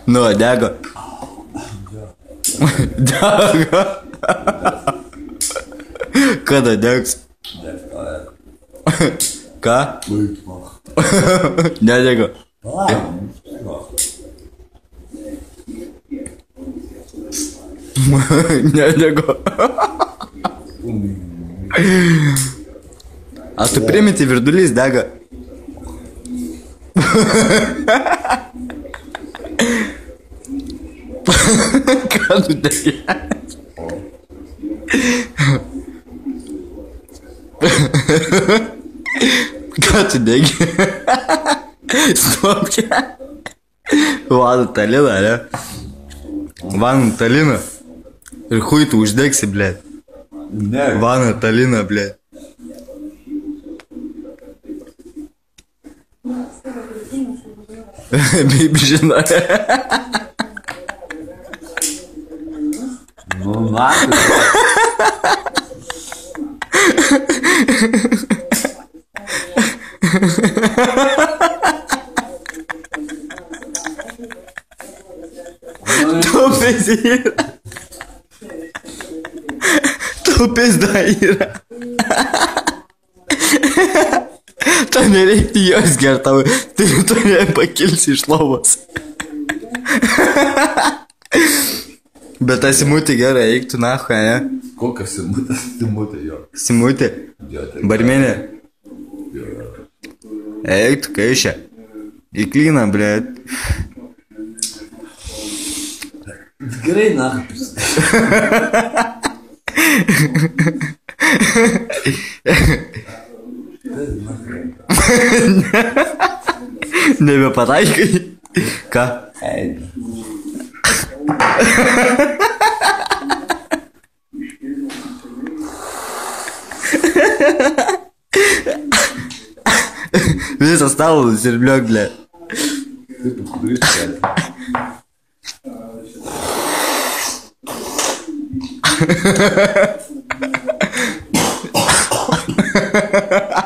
Nu, dega. Dega. Kada degs? Ką? Nedega. Nedega. A tu primeti virdulys dega? Ką tu degi? Ką tu degi? Stop čia. Vanu taliną, ne? Vanu taliną. Ir hui tu uždegsi, blėt. Ne. Vanu taliną, blėt. Baby žinai. Nu, naktį. Tupis yra. Tupis da yra. To nereikti jos gertau. Tai tu nepakilsi iš lovos. Bet ta simutė gerai, eik tu nahu, ne? Kokia simutė? Simutė jo. Simutė? Barmenė? Eik tu kaišė. Įklyna, blėt. Gerai, nahu. Nebepataikai. Ką? Eidė. Visas stalas ir bliok, blėt. Taip, padaryti. Ha ha ha.